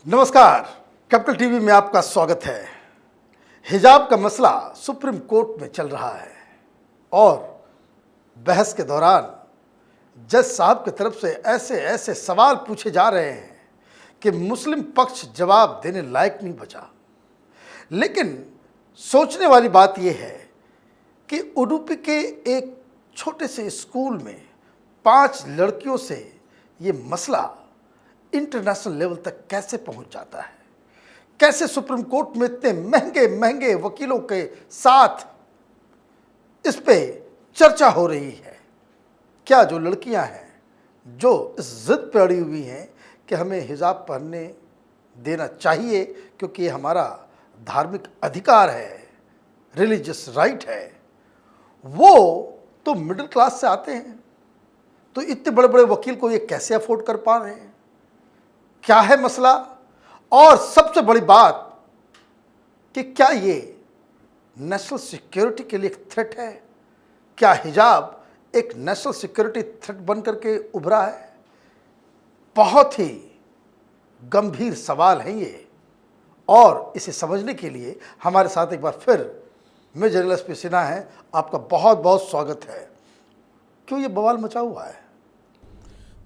नमस्कार, capital TV में आपका स्वागत है। हिजाब का मसला सुप्रीम कोर्ट में चल रहा है और बहस के दौरान जज साहब की तरफ से ऐसे ऐसे सवाल पूछे जा रहे हैं कि मुस्लिम पक्ष जवाब देने लायक नहीं बचा। लेकिन सोचने वाली बात यह है कि उडुपी के एक छोटे से स्कूल में 5 लड़कियों से ये मसला इंटरनेशनल लेवल तक कैसे पहुंच जाता है, कैसे सुप्रीम कोर्ट में इतने महंगे महंगे वकीलों के साथ इस पे चर्चा हो रही है। क्या जो लड़कियां हैं जो इस जिद पे अड़ी हुई हैं कि हमें हिजाब पहनने देना चाहिए क्योंकि ये हमारा धार्मिक अधिकार है, रिलीजियस राइट है, वो तो मिडिल क्लास से आते हैं, तो इतने बड़े बड़े वकील को ये कैसे अफोर्ड कर पा रहे हैं? क्या है मसला? और सबसे बड़ी बात कि क्या ये नेशनल सिक्योरिटी के लिए एक थ्रेट है? क्या हिजाब एक नेशनल सिक्योरिटी थ्रेट बन करके उभरा है? बहुत ही गंभीर सवाल हैं ये, और इसे समझने के लिए हमारे साथ एक बार फिर मेजर एसपी सिन्हा है। आपका बहुत बहुत स्वागत है। क्यों ये बवाल मचा हुआ है?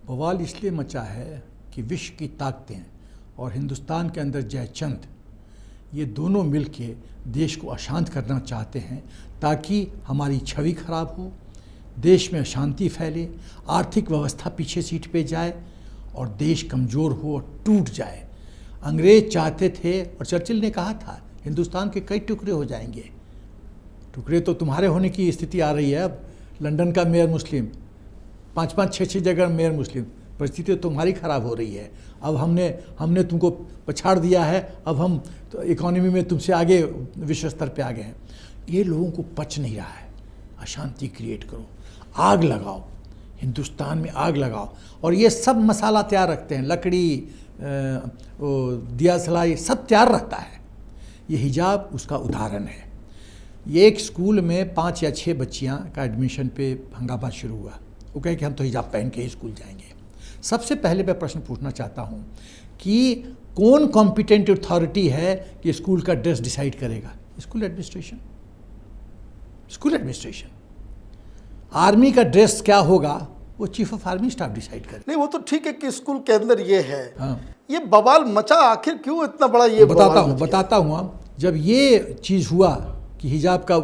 बवाल इसलिए मचा है कि विश्व की ताकतें और हिंदुस्तान के अंदर जयचंद ये दोनों मिलके देश को अशांत करना चाहते हैं ताकि हमारी छवि खराब हो, देश में अशांति फैले, आर्थिक व्यवस्था पीछे सीट पे जाए और देश कमज़ोर हो और टूट जाए। अंग्रेज चाहते थे और चर्चिल ने कहा था हिंदुस्तान के कई टुकड़े हो जाएंगे। टुकड़े तो तुम्हारे होने की स्थिति आ रही है। अब लंदन का मेयर मुस्लिम, 5-5, 6-6 जगह मेयर मुस्लिम, परिस्थिति तो तुम्हारी खराब हो रही है। अब हमने तुमको पछाड़ दिया है, अब हम तो इकोनॉमी में तुमसे आगे विश्व स्तर पे आ गए हैं। ये लोगों को पच नहीं रहा है। अशांति क्रिएट करो, आग लगाओ, हिंदुस्तान में आग लगाओ, और ये सब मसाला तैयार रखते हैं, लकड़ी, दिया सलाई सब तैयार रहता है। ये हिजाब उसका उदाहरण है। ये एक स्कूल में 5 या 6 बच्चियाँ का एडमिशन पे हंगामा शुरू हुआ। वो कहे कि हम तो हिजाब पहन के ही स्कूल जाएंगे। सबसे पहले मैं प्रश्न पूछना चाहता हूँ कि कौन कॉम्पिटेंट अथॉरिटी है कि स्कूल का ड्रेस डिसाइड करेगा? School administration. School administration. Army का ड्रेस क्या होगा वो chief of army staff decide करे। नहीं, वो तो ठीक है कि स्कूल के अंदर ये है। हाँ, ये बवाल मचा आखिर क्यों इतना बड़ा? ये बताता हूँ। जब ये चीज़ हुआ कि हिजाब का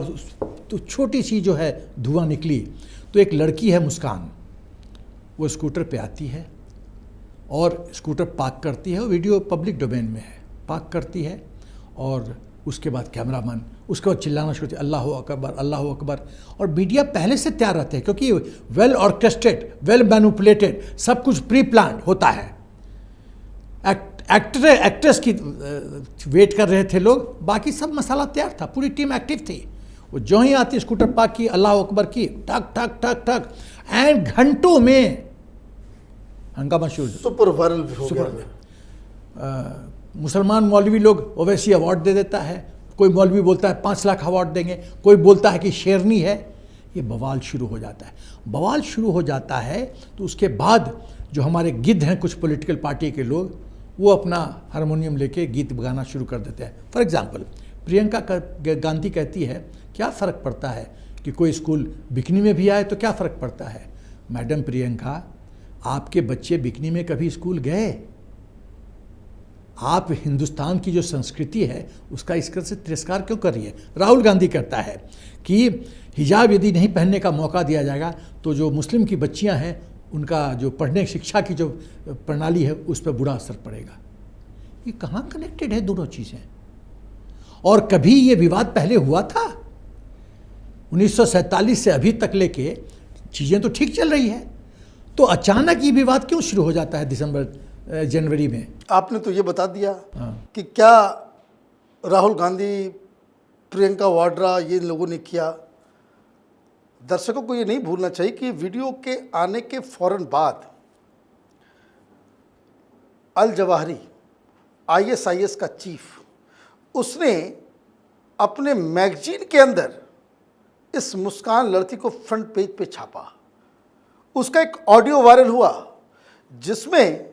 तो छोटी सी जो है धुआं निकली, तो एक लड़की है मुस्कान, वो स्कूटर पे आती है और स्कूटर पार्क करती है। वो वीडियो पब्लिक डोमेन में है। पार्क करती है और उसके बाद कैमरामैन उसके बाद चिल्लाना शुरू होती है, अल्लाह अकबर, अल्लाह अकबर। और मीडिया पहले से तैयार रहते हैं क्योंकि वेल ऑर्केस्ट्रेटेड, वेल मैनिपुलेटेड, सब कुछ प्री प्लान होता है। एक्ट्रेस की वेट कर रहे थे लोग, बाकी सब मसाला तैयार था, पूरी टीम एक्टिव थी। वो जो ही आती स्कूटर पार्क की, अल्लाह अकबर की, ठक ठक ठक ठक, एंड घंटों में हंगामा शुरू। सुपर वायरल भी हो गया। मुसलमान मौलवी लोग ओवैसी अवार्ड दे देता है, कोई मौलवी बोलता है 5 लाख अवार्ड देंगे, कोई बोलता है कि शेरनी है। ये बवाल शुरू हो जाता है। बवाल शुरू हो जाता है तो उसके बाद जो हमारे गिद्ध हैं कुछ पॉलिटिकल पार्टी के लोग, वो अपना हारमोनियम लेके गीत गाना शुरू कर देते हैं। फॉर एग्जाम्पल, प्रियंका गांधी कहती है क्या फ़र्क पड़ता है कि कोई स्कूल बिकनी में भी आए तो क्या फ़र्क पड़ता है? मैडम प्रियंका, आपके बच्चे बिकनी में कभी स्कूल गए? आप हिंदुस्तान की जो संस्कृति है उसका इस तरह से तिरस्कार क्यों कर रही है? राहुल गांधी कहता है कि हिजाब यदि नहीं पहनने का मौका दिया जाएगा तो जो मुस्लिम की बच्चियां हैं उनका जो पढ़ने शिक्षा की जो प्रणाली है उस पर बुरा असर पड़ेगा। ये कहाँ कनेक्टेड है दोनों चीज़ें? और कभी ये विवाद पहले हुआ था? 1947 से अभी तक लेके चीज़ें तो ठीक चल रही है, तो अचानक ये विवाद क्यों शुरू हो जाता है जनवरी में? आपने तो ये बता दिया कि क्या राहुल गांधी, प्रियंका वाड्रा, ये लोगों ने किया। दर्शकों को ये नहीं भूलना चाहिए कि वीडियो के आने के फौरन बाद अल जवाहरी, ISIS का चीफ, उसने अपने मैगजीन के अंदर इस मुस्कान लड़की को फ्रंट पेज पे छापा। उसका एक ऑडियो वायरल हुआ जिसमें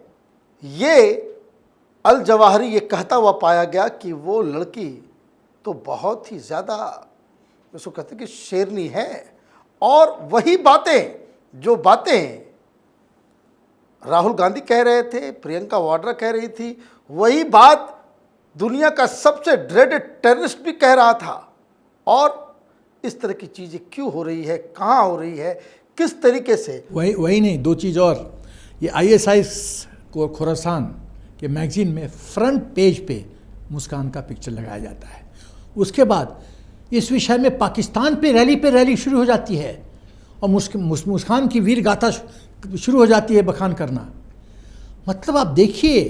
ये अल जवाहरी ये कहता हुआ पाया गया कि वो लड़की तो बहुत ही ज़्यादा, उसको कहते हैं कि शेरनी है, और वही बातें जो बातें राहुल गांधी कह रहे थे, प्रियंका वाड्रा कह रही थी, वही बात दुनिया का सबसे ड्रेडेड टेररिस्ट भी कह रहा था। और इस तरह की चीज़ें क्यों हो रही है, कहाँ हो रही है, किस तरीके से? वही नहीं, दो चीज़ और, ये ISI को खुरासान के मैगजीन में फ्रंट पेज पे मुस्कान का पिक्चर लगाया जाता है। उसके बाद इस विषय में पाकिस्तान पे रैली शुरू हो जाती है और मुस्कान की वीर गाथा शुरू हो जाती है बखान करना। मतलब आप देखिए,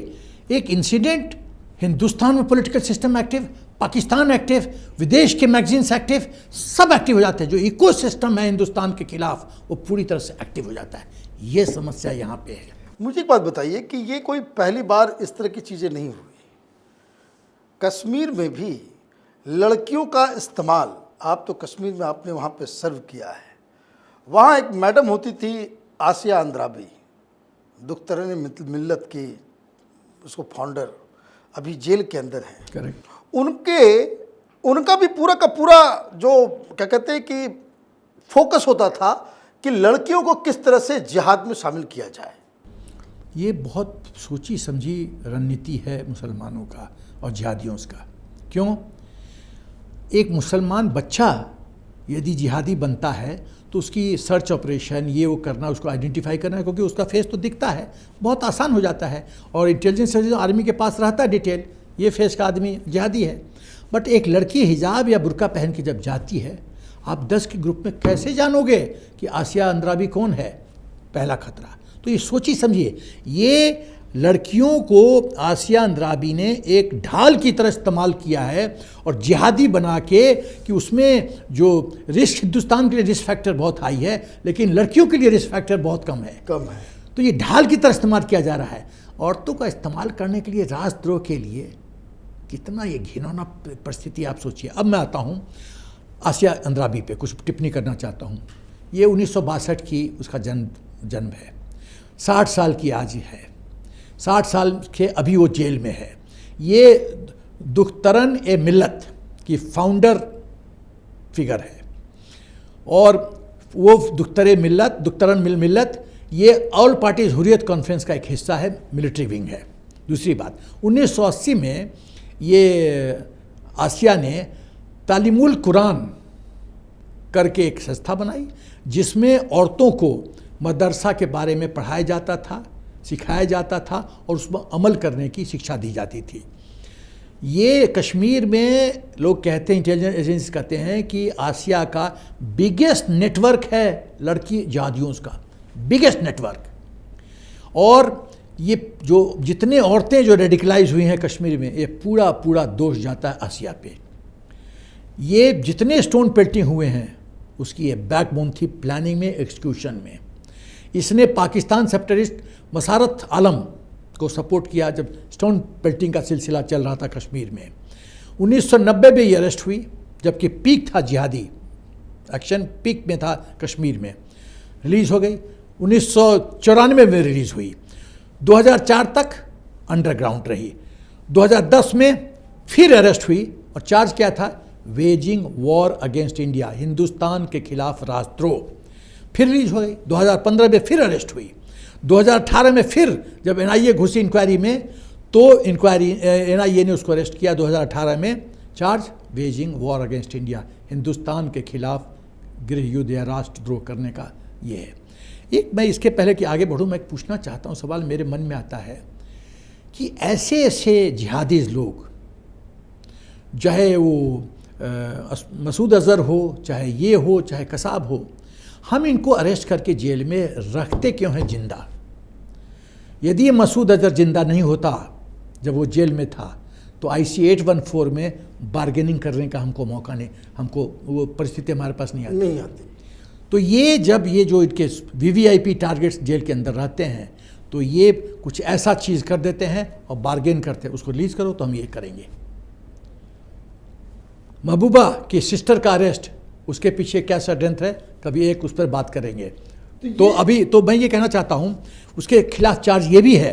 एक इंसिडेंट, हिंदुस्तान में political system active, Pakistan active, विदेश के मैगजीन्स एक्टिव, सब एक्टिव हो जाते हैं। जो इकोसिस्टम है हिंदुस्तान के खिलाफ वो पूरी तरह से एक्टिव हो जाता है। ये समस्या यहाँ पे है। मुझे एक बात बताइए कि ये कोई पहली बार इस तरह की चीज़ें नहीं हुई। कश्मीर में भी लड़कियों का इस्तेमाल, आप तो कश्मीर में आपने वहाँ पे सर्व किया है, वहाँ एक मैडम होती थी आसिया अंद्राबी, दुख्तरन मिल्लत की उसको फाउंडर, अभी जेल के अंदर है। करेक्ट। उनका भी पूरा का पूरा जो क्या कहते हैं कि फोकस होता था कि लड़कियों को किस तरह से जिहाद में शामिल किया जाए। ये बहुत सोची समझी रणनीति है मुसलमानों का और जिहादियों का। क्यों? एक मुसलमान बच्चा यदि जिहादी बनता है तो उसकी सर्च ऑपरेशन ये वो करना, उसको आइडेंटिफाई करना, क्योंकि उसका फेस तो दिखता है, बहुत आसान हो जाता है। और इंटेलिजेंस आर्मी के पास रहता है डिटेल, ये फेस का आदमी जिहादी है। बट एक लड़की हिजाब या बुर्का पहन के जब जाती है, आप 10 के ग्रुप में कैसे जानोगे कि आसिया अंद्राबी कौन है? पहला खतरा। तो ये सोची समझिए, ये लड़कियों को आसिया अंद्राबी ने एक ढाल की तरह इस्तेमाल किया है और जिहादी बना के, कि उसमें जो रिस्क, हिंदुस्तान के लिए रिस्क फैक्टर बहुत हाई है लेकिन लड़कियों के लिए रिस्क फैक्टर बहुत कम है। तो ये ढाल की तरह इस्तेमाल किया जा रहा है। औरतों का इस्तेमाल करने के लिए, राजद्रोह के लिए, कितना ये घिनौना परिस्थिति आप सोचिए। अब मैं आता हूँ आसिया अंद्राबी पे, कुछ टिप्पणी करना चाहता हूँ। ये 1962 की उसका जन्म है, 60 साल की आज है, 60 साल के अभी वो जेल में है। ये दुख्तरन ए मिल्लत की फाउंडर फिगर है और वो दुख्तरन मिल्लत ये ऑल पार्टीज हुर्रियत कॉन्फ्रेंस का एक हिस्सा है, मिलिट्री विंग है। दूसरी बात, 1980 में ये आसिया ने तालीमुल कुरान करके एक संस्था बनाई जिसमें औरतों को मदरसा के बारे में पढ़ाया जाता था, सिखाया जाता था और उसमें अमल करने की शिक्षा दी जाती थी। ये कश्मीर में लोग कहते हैं, इंटेलिजेंस एजेंसी कहते हैं कि आसिया का बिगेस्ट नेटवर्क है लड़की जिहादियों का, बिगेस्ट नेटवर्क। और ये जो जितने औरतें जो रेडिकलाइज हुई हैं कश्मीर में, ये पूरा दोष जाता है आसिया पे। ये जितने स्टोन पेल्टिंग हुए हैं उसकी ये बैकबोन थी प्लानिंग में, एग्जीक्यूशन में। इसने पाकिस्तान सेपरेटिस्ट मसारत आलम को सपोर्ट किया जब स्टोन पेल्टिंग का सिलसिला चल रहा था कश्मीर में। 1990 में ये अरेस्ट हुई, जबकि पीक था जिहादी एक्शन, पीक में था कश्मीर में। रिलीज़ हो गई, 1994 में रिलीज़ हुई, 2004 तक अंडरग्राउंड रही, 2010 में फिर अरेस्ट हुई और चार्ज क्या था? Waging war against India, Hindustan के खिलाफ राजद्रोह। फिर रिलीज हो गई, 2015 में फिर अरेस्ट हुई, 2018 में फिर जब NIA घुसी इंक्वायरी में तो NIA ने उसको अरेस्ट किया 2018 में, charge waging war against India, Hindustan के खिलाफ गृह युद्ध या राष्ट्रद्रोह करने का ये है। एक मैं इसके पहले कि आगे बढ़ूँ, मैं पूछना चाहता हूँ, सवाल मेरे मन में आता है कि ऐसे जिहादी लोग, चाहे वो मसूद अज़हर हो, चाहे ये हो, चाहे कसाब हो, हम इनको अरेस्ट करके जेल में रखते क्यों हैं जिंदा? यदि ये मसूद अज़हर जिंदा नहीं होता जब वो जेल में था तो IC 814 में बार्गेनिंग करने का हमको मौका नहीं, हमको वो परिस्थिति हमारे पास नहीं आती। तो ये जब ये जो इनके VVIP टारगेट्स जेल के अंदर रहते हैं तो ये कुछ ऐसा चीज़ कर देते हैं और बार्गेन करते हैं, उसको रिलीज़ करो तो हम ये करेंगे। महबूबा की सिस्टर का अरेस्ट, उसके पीछे क्या षड्यंत्र है, कभी एक उस पर बात करेंगे। तो अभी तो मैं ये कहना चाहता हूँ, उसके खिलाफ चार्ज ये भी है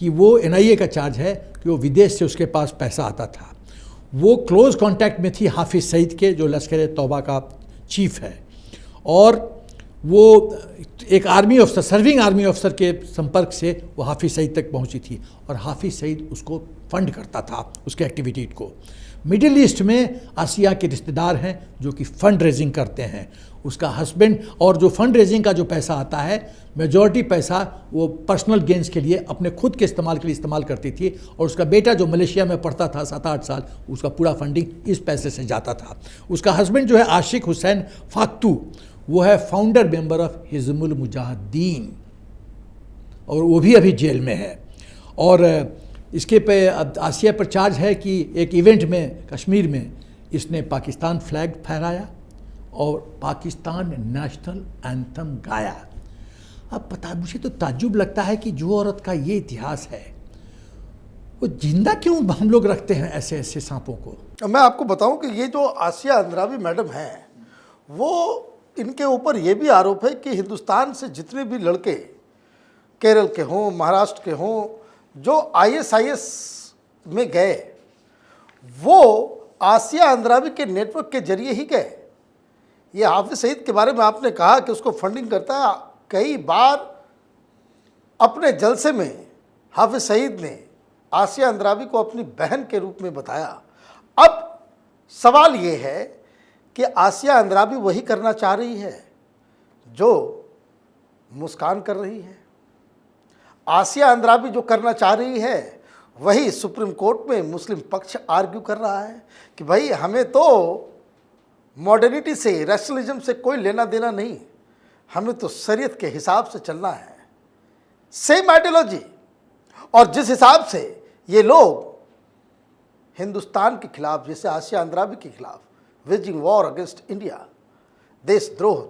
कि वो NIA का चार्ज है कि वो विदेश से उसके पास पैसा आता था। वो क्लोज कांटेक्ट में थी हाफिज़ सईद के, जो लश्कर तौबा का चीफ है, और वो एक आर्मी अफसर, सर्विंग आर्मी अफसर के संपर्क से वो हाफिज़ सईद तक पहुंची थी, और हाफिज़ सईद उसको फंड करता था, उसके एक्टिविटी को। मिडिल ईस्ट में आसिया के रिश्तेदार हैं जो कि फंड रेजिंग करते हैं, उसका हस्बैंड, और जो फंड रेजिंग का जो पैसा आता है, मेजॉरिटी पैसा वो पर्सनल गेंस के लिए, अपने खुद के इस्तेमाल के लिए इस्तेमाल करती थी, और उसका बेटा जो मलेशिया में पढ़ता था 7-8 साल, उसका पूरा फंडिंग इस पैसे से जाता था। उसका हस्बैंड जो है आशिक हुसैन फाख्तू, वो है founder member of Hizbul Mujahideen, और वो भी अभी जेल में है। और इसके पे आसिया पर चार्ज है कि एक इवेंट में कश्मीर में इसने पाकिस्तान फ्लैग फहराया और पाकिस्तान नेशनल एंथम गाया। अब पता, मुझे तो ताज्जुब लगता है कि जो औरत का ये इतिहास है, वो जिंदा क्यों हम लोग रखते हैं ऐसे ऐसे सांपों को। मैं आपको बताऊं कि ये जो आसिया अंद्राबी मैडम हैं, वो इनके ऊपर ये भी आरोप है कि हिंदुस्तान से जितने भी लड़के केरल के हों, महाराष्ट्र के हों, जो ISIS में गए, वो आसिया अंद्राबी के नेटवर्क के जरिए ही गए। ये हाफिज़ सईद के बारे में आपने कहा कि उसको फंडिंग करता है। कई बार अपने जलसे में हाफिज़ सईद ने आसिया अंद्राबी को अपनी बहन के रूप में बताया। अब सवाल ये है कि आसिया अंद्राबी वही करना चाह रही है जो मुस्कान कर रही है। आसिया अंद्राबी जो करना चाह रही है वही सुप्रीम कोर्ट में मुस्लिम पक्ष आर्ग्यू कर रहा है कि भाई हमें तो मॉडर्निटी से, रैशनलिज्म से कोई लेना देना नहीं, हमें तो शरीयत के हिसाब से चलना है, सेम आइडियोलॉजी। और जिस हिसाब से ये लोग हिंदुस्तान के खिलाफ, जैसे आसिया अंद्राबी के खिलाफ वेजिंग वॉर अगेंस्ट इंडिया, देशद्रोह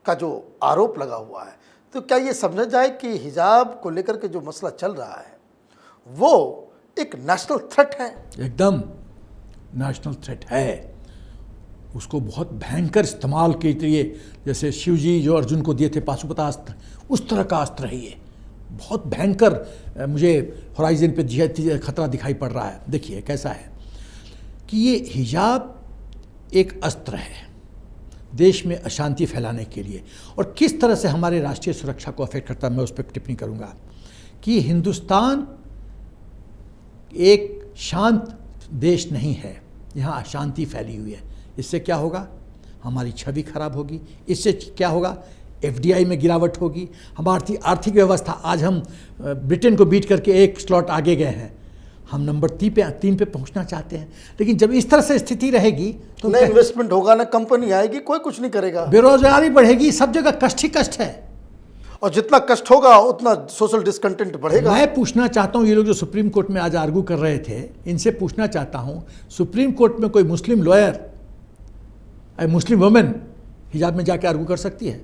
का जो आरोप लगा हुआ है, तो क्या ये समझा जाए कि हिजाब को लेकर के जो मसला चल रहा है वो एक नेशनल थ्रेट है? एकदम नेशनल थ्रेट है। उसको बहुत भयंकर इस्तेमाल के लिए, जैसे शिव जी जो अर्जुन को दिए थे पाशुपतास्त्र, उस तरह का अस्त्र है ये। बहुत भयंकर मुझे होराइजन पे खतरा दिखाई पड़ रहा है। देखिए कैसा है कि ये हिजाब एक अस्त्र है देश में अशांति फैलाने के लिए, और किस तरह से हमारे राष्ट्रीय सुरक्षा को अफेक्ट करता है, मैं उस पर टिप्पणी करूंगा। कि हिंदुस्तान एक शांत देश नहीं है, यहाँ अशांति फैली हुई है। इससे क्या होगा? हमारी छवि खराब होगी। इससे क्या होगा? FDI में गिरावट होगी। हमारी आर्थिक व्यवस्था, आज हम ब्रिटेन को बीट करके एक स्लॉट आगे गए हैं, हम नंबर 3 पे पहुंचना चाहते हैं। लेकिन जब इस तरह से स्थिति रहेगी तो ना इन्वेस्टमेंट होगा, ना कंपनी आएगी, कोई कुछ नहीं करेगा, बेरोजगारी बढ़ेगी, सब जगह कष्ट ही कष्ट है। और जितना कष्ट होगा उतना सोशल डिसकंटेंट बढ़ेगा। मैं पूछना चाहता हूं, ये लोग जो सुप्रीम कोर्ट में आज आर्गू कर रहे थे, इनसे पूछना चाहता हूं, सुप्रीम कोर्ट में कोई मुस्लिम लॉयर, मुस्लिम वुमेन हिजाब में जाके आर्गू कर सकती है?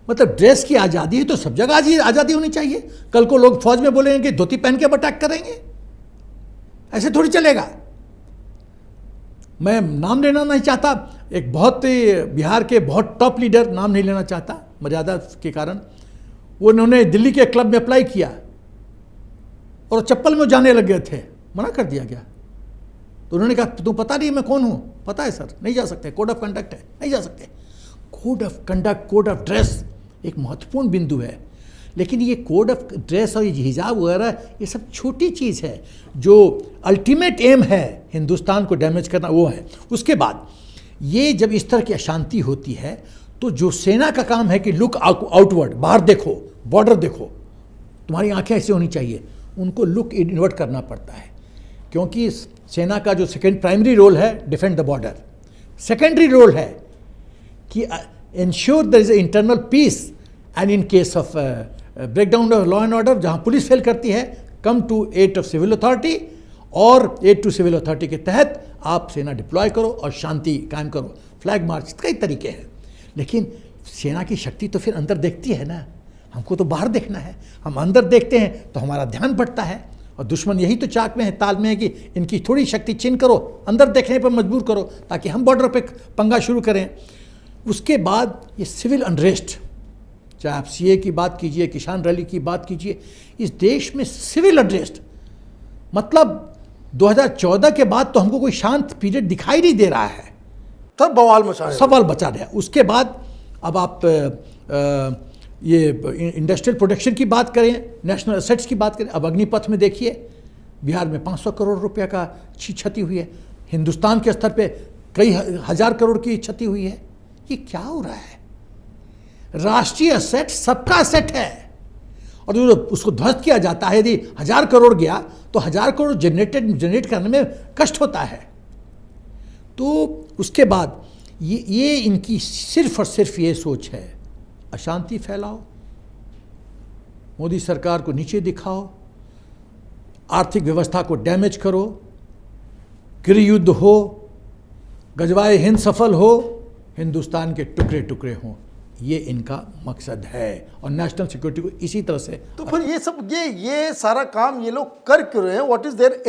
मतलब ड्रेस की आज़ादी है तो सब जगह आज़ादी होनी चाहिए। कल को लोग फौज में बोलेंगे कि धोती पहन के अब अटैक करेंगे, ऐसे थोड़ी चलेगा। मैं नाम लेना नहीं चाहता, एक बहुत बिहार के बहुत टॉप लीडर, नाम नहीं लेना चाहता मर्यादा के कारण, वो उन्होंने दिल्ली के क्लब में अप्लाई किया और चप्पल में जाने लग गए थे, मना कर दिया गया। तो उन्होंने कहा तुम पता नहीं मैं कौन हूँ? पता है सर, नहीं जा सकते, कोड ऑफ कंडक्ट है, नहीं जा सकते। Code of conduct, code of dress एक महत्वपूर्ण बिंदु है, लेकिन ये कोड ऑफ ड्रेस और ये हिजाब वगैरह ये सब छोटी चीज़ है। जो अल्टीमेट एम है हिंदुस्तान को डैमेज करना, वो है। उसके बाद ये जब इस तरह की अशांति होती है तो जो सेना का काम है कि लुक आउटवर्ड, बाहर देखो, बॉर्डर देखो, तुम्हारी आंखें ऐसी होनी चाहिए, उनको लुक इनवर्ट करना पड़ता है। क्योंकि सेना का जो सेकेंड प्राइमरी रोल है defend the border, secondary role है कि ensure there is internal peace, and in case of breakdown of law and order, जहाँ पुलिस फेल करती है, come to aid of civil authority, और एड टू सिविल अथॉरिटी के तहत आप सेना डिप्लॉय करो और शांति कायम करो। फ्लैग मार्च, कई तरीके हैं। लेकिन सेना की शक्ति तो फिर अंदर देखती है ना, हमको तो बाहर देखना है। हम अंदर देखते हैं तो हमारा ध्यान भटता है, और दुश्मन यही तो चाक में है, ताल में है कि इनकी थोड़ी शक्ति छीन करो, अंदर देखने पर मजबूर करो, ताकि हम बॉर्डर पे पंगा शुरू करें। उसके बाद ये सिविल अनरेस्ट, चाहे आप सीए की बात कीजिए, किसान रैली की बात कीजिए, इस देश में सिविल अनरेस्ट, मतलब 2014 के बाद तो हमको कोई शांत पीरियड दिखाई नहीं दे रहा है, तब बवाल मचा है। सवाल बचा रहा है। उसके बाद अब आप ये इंडस्ट्रियल प्रोडक्शन की बात करें, नेशनल एसेट्स की बात करें, अब अग्निपथ में देखिए बिहार में 500 करोड़ रुपए का क्षति हुई है, हिंदुस्तान के स्तर पे कई हजार करोड़ की क्षति हुई है। ये क्या हो रहा है? राष्ट्रीय एसेट सबका एसेट है और जो उसको ध्वस्त किया जाता है, यदि 1000 करोड़ गया तो 1000 करोड़ जनरेट करने में कष्ट होता है। तो उसके बाद ये इनकी सिर्फ और सिर्फ ये सोच है, अशांति फैलाओ, मोदी सरकार को नीचे दिखाओ, आर्थिक व्यवस्था को डैमेज करो, गृह युद्ध हो, गजवाए हिंद सफल हो, हिंदुस्तान के टुकड़े टुकड़े हों, ये इनका मकसद है और नेशनल सिक्योरिटी को इसी तरह से। तो फिर ये सब ये सारा काम ये लोग कर क्यों रहे हैं? What is their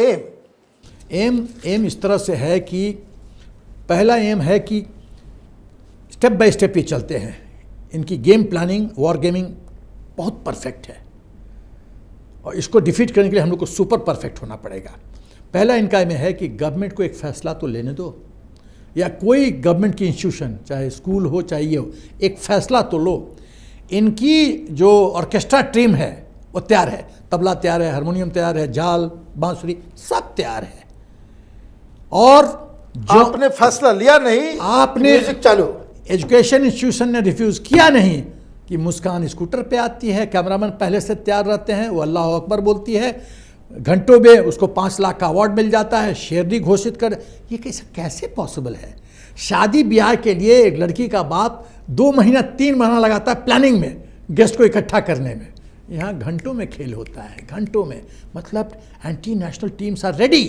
aim? Aim इस तरह से है कि पहला एम है कि स्टेप बाय स्टेप ये चलते हैं। इनकी गेम प्लानिंग, वॉर गेमिंग बहुत परफेक्ट है और इसको डिफीट करने के लिए हम लोग को सुपर परफेक्ट होना पड़ेगा। पहला इनका एम है कि गवर्नमेंट को एक फैसला तो लेने दो, या कोई गवर्नमेंट की इंस्टीट्यूशन, चाहे स्कूल हो चाहे ये हो, एक फैसला तो लो। इनकी जो ऑर्केस्ट्रा टीम है वो तैयार है, तबला तैयार है, हारमोनियम तैयार है, झाल, बांसुरी सब तैयार है। और जो आपने फैसला लिया नहीं, आपने म्यूजिक चालू, एजुकेशन इंस्टीट्यूशन ने रिफ्यूज़ किया नहीं कि मुस्कान स्कूटर पे आती है, कैमरामैन पहले से तैयार रहते हैं, वो अल्लाह अकबर बोलती है, घंटों में उसको 5 लाख का अवार्ड मिल जाता है, शेरनी घोषित कर। ये कैसे पॉसिबल है? शादी ब्याह के लिए एक लड़की का बाप 2 महीना 3 महीना लगाता है प्लानिंग में, गेस्ट को इकट्ठा करने में। यहाँ घंटों में खेल होता है, घंटों में। मतलब anti national teams are ready.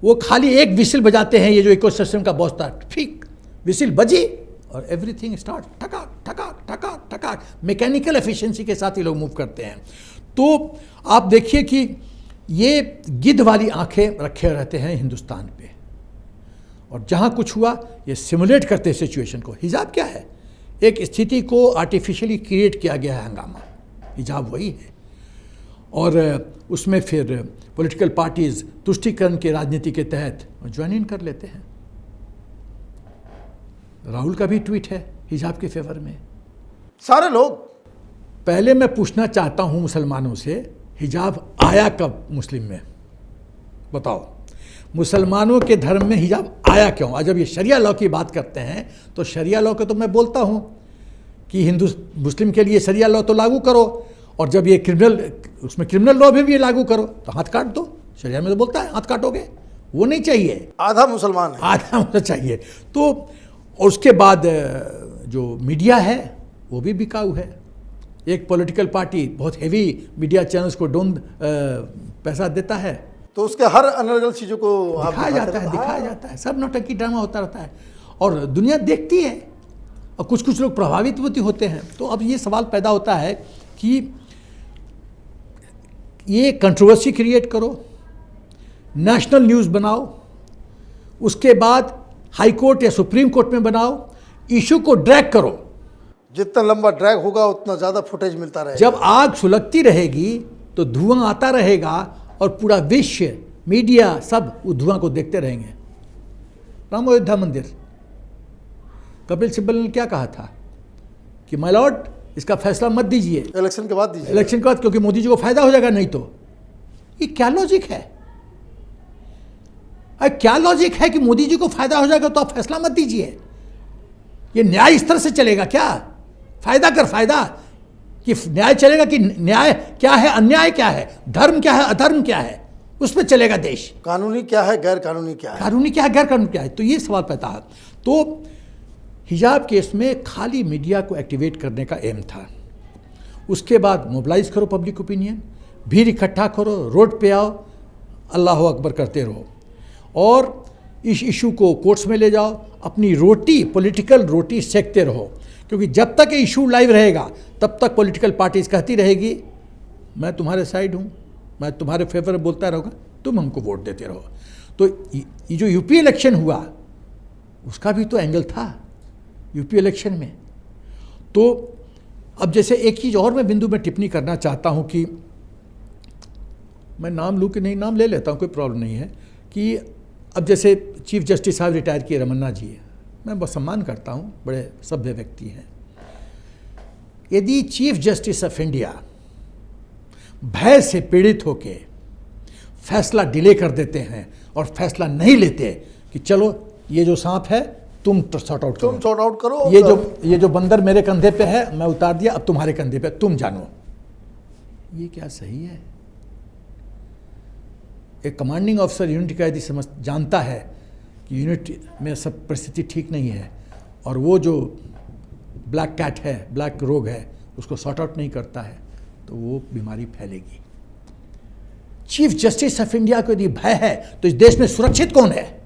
वो खाली एक विसिल बजाते हैं, ये जो इकोसिस्टम का बॉस था, ठीक विसिल बजी और एवरीथिंग स्टार्ट, ठकाक ठकाक ठकाक ठकाक, मैकेनिकल एफिशिएंसी के साथ ये लोग मूव करते हैं। तो आप देखिए कि ये गिद्ध वाली आंखें रखे रहते हैं हिंदुस्तान पे, और जहाँ कुछ हुआ ये सिमुलेट करते हैं सिचुएशन को। हिजाब क्या है? एक स्थिति को आर्टिफिशियली क्रिएट किया गया है हंगामा, हिजाब वही है। और उसमें फिर पॉलिटिकल पार्टीज तुष्टीकरण के राजनीति के तहत ज्वाइन इन कर लेते हैं। राहुल का भी ट्वीट है हिजाब के फेवर में। सारे लोग। पहले मैं पूछना चाहता हूं मुसलमानों से, हिजाब आया कब मुस्लिम में? बताओ, मुसलमानों के धर्म में हिजाब आया क्यों? और जब ये शरिया लॉ की बात करते हैं तो शरिया लॉ को तो मैं बोलता हूं कि हिंदू मुस्लिम के लिए शरिया लॉ तो लागू करो, और जब ये क्रिमिनल, उसमें क्रिमिनल लॉ भी ये लागू करो तो हाथ काट दो। शरिया में तो बोलता है हाथ काटोगे, वो नहीं चाहिए। आधा मुसलमान है, आधा होना चाहिए। तो और उसके बाद जो मीडिया है वो भी बिकाऊ है। एक पॉलिटिकल पार्टी बहुत हेवी मीडिया चैनल्स को पैसा देता है, तो उसके हर अनर्गल चीज़ों को दिखाया जाता है, सब नौटंकी ड्रामा होता रहता है और दुनिया देखती है, और कुछ कुछ लोग प्रभावित होते हैं। तो अब ये सवाल पैदा होता है कि ये कंट्रोवर्सी क्रिएट करो, नेशनल न्यूज़ बनाओ, उसके बाद हाई कोर्ट या सुप्रीम कोर्ट में बनाओ, इशू को ड्रैग करो। जितना लंबा ड्रैग होगा उतना ज़्यादा फुटेज मिलता रहेगा। जब आग सुलगती रहेगी तो धुआं आता रहेगा और पूरा विश्व, मीडिया सब उस धुआं को देखते रहेंगे। राम अयोध्या मंदिर, कपिल सिब्बल ने क्या कहा था कि माय लॉर्ड इसका फैसला मत दीजिए, इलेक्शन के बाद दीजिए, इलेक्शन के बाद, क्योंकि मोदी जी को फायदा हो जाएगा नहीं तो। ये क्या लॉजिक है? क्या लॉजिक है कि मोदी जी को फायदा हो जाएगा तो आप फैसला मत दीजिए? ये न्याय इस तरह से चलेगा क्या? फायदा कर फायदा, कि न्याय चलेगा कि न्याय क्या है, अन्याय क्या है, धर्म क्या है, अधर्म क्या है, उस पर चलेगा देश। कानूनी क्या है, गैर कानूनी क्या है, कानूनी क्या है, गैर कानूनी क्या है? तो ये सवाल पैदा है। तो हिजाब केस में खाली मीडिया को एक्टिवेट करने का एम था। उसके बाद मोबिलाइज करो पब्लिक ओपिनियन, भीड़ इकट्ठा करो, रोड पे आओ, अल्लाह अकबर करते रहो, और इस इशू को कोर्ट्स में ले जाओ, अपनी रोटी, पॉलिटिकल रोटी सेकते रहो। क्योंकि जब तक ये इशू लाइव रहेगा तब तक पॉलिटिकल पार्टीज कहती रहेगी मैं तुम्हारे साइड हूँ, मैं तुम्हारे फेवर में बोलता रहूँगा, तुम हमको वोट देते रहो। तो ये जो यूपी इलेक्शन हुआ उसका भी तो एंगल था यूपी इलेक्शन में। तो अब जैसे एक चीज़ और मैं बिंदु में टिप्पणी करना चाहता हूँ कि मैं नाम लूँ कि नहीं, नाम ले लेता हूँ, कोई प्रॉब्लम नहीं है, कि अब जैसे चीफ जस्टिस साहब रिटायर किए, रमन्ना जी, मैं बहुत सम्मान करता हूँ, बड़े सभ्य व्यक्ति हैं। यदि चीफ जस्टिस ऑफ इंडिया भय से पीड़ित होके फैसला डिले कर देते हैं और फैसला नहीं लेते कि चलो ये जो सांप है तुम सॉर्ट आउट करो, ये जो बंदर मेरे कंधे पे है मैं उतार दिया, अब तुम्हारे कंधे पे, तुम जानो, ये क्या सही है? एक कमांडिंग ऑफिसर यूनिट का यदि जानता है कि यूनिट में सब परिस्थिति ठीक नहीं है और वो जो ब्लैक कैट है, ब्लैक रोग है, उसको सॉर्ट आउट नहीं करता है तो वो बीमारी फैलेगी। चीफ जस्टिस ऑफ इंडिया को यदि भय है तो इस देश में सुरक्षित कौन है?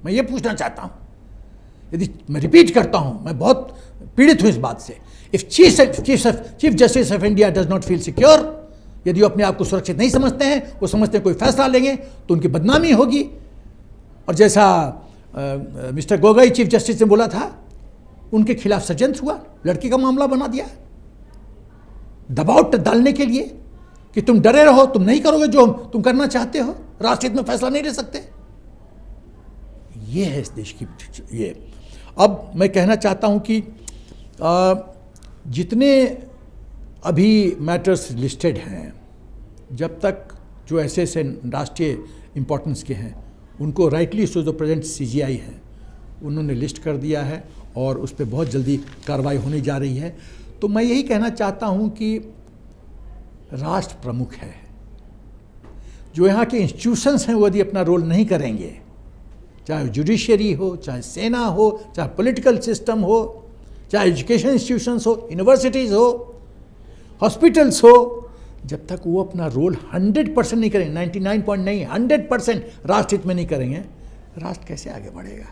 मैं ये पूछना चाहता हूं। यदि मैं रिपीट करता हूं, मैं बहुत पीड़ित हूं इस बात से। If chief justice of India does not feel secure, यदि वो अपने आप को सुरक्षित नहीं समझते हैं, वो समझते हैं कोई फैसला लेंगे तो उनकी बदनामी होगी। और जैसा मिस्टर गोगोई चीफ जस्टिस ने बोला था, उनके खिलाफ षड्यंत्र हुआ, लड़की का मामला बना दिया दबाव डालने के लिए कि तुम डरे रहो, तुम नहीं करोगे जो तुम करना चाहते हो, राष्ट्रहित में फैसला नहीं ले सकते। ये है इस देश की ये। अब मैं कहना चाहता हूं कि जितने अभी मैटर्स लिस्टेड हैं, जब तक जो ऐसे ऐसे राष्ट्रीय इंपॉर्टेंस के हैं उनको राइटली सो जो प्रेजेंट सीजीआई है उन्होंने लिस्ट कर दिया है और उस पर बहुत जल्दी कार्रवाई होने जा रही है। तो मैं यही कहना चाहता हूं कि राष्ट्र प्रमुख है, जो यहाँ के इंस्टीट्यूशंस हैं वो यदि अपना रोल नहीं करेंगे, चाहे जुडिशरी हो, चाहे सेना हो, चाहे पॉलिटिकल सिस्टम हो, चाहे एजुकेशन इंस्टीट्यूशंस हो, यूनिवर्सिटीज़ हो, हॉस्पिटल्स हो, जब तक वो अपना रोल 100% नहीं करेंगे, 99 नहीं 100% राष्ट्रहित में नहीं करेंगे, राष्ट्र कैसे आगे बढ़ेगा?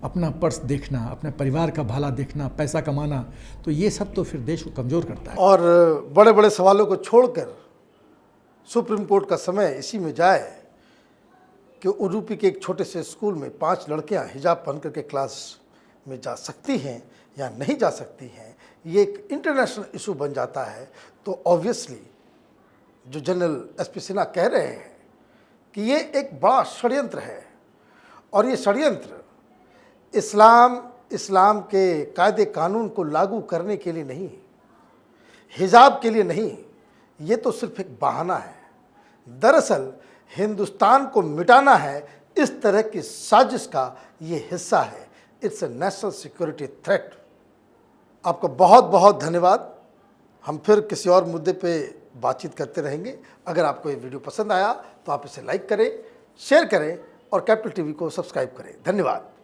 अपना पर्स देखना, अपने परिवार का भला देखना, पैसा कमाना, तो ये सब तो फिर देश को कमज़ोर करता है। और बड़े बड़े सवालों को छोड़कर सुप्रीम कोर्ट का समय इसी में जाए कि उडुपी के एक छोटे से स्कूल में 5 लड़कियां हिजाब पहन करके क्लास में जा सकती हैं या नहीं जा सकती हैं, ये एक इंटरनेशनल इशू बन जाता है। तो ऑब्वियसली जो जनरल एसपी सिन्हा कह रहे हैं कि ये एक बड़ा षड्यंत्र है, और ये षड्यंत्र इस्लाम के कायदे कानून को लागू करने के लिए नहीं, हिजाब के लिए नहीं, ये तो सिर्फ एक बहाना है। दरअसल हिंदुस्तान को मिटाना है, इस तरह की साजिश का ये हिस्सा है। It's a national security threat. आपका बहुत बहुत धन्यवाद। हम फिर किसी और मुद्दे पे बातचीत करते रहेंगे। अगर आपको ये वीडियो पसंद आया तो आप इसे लाइक करें, शेयर करें और कैपिटल टीवी को सब्सक्राइब करें। धन्यवाद।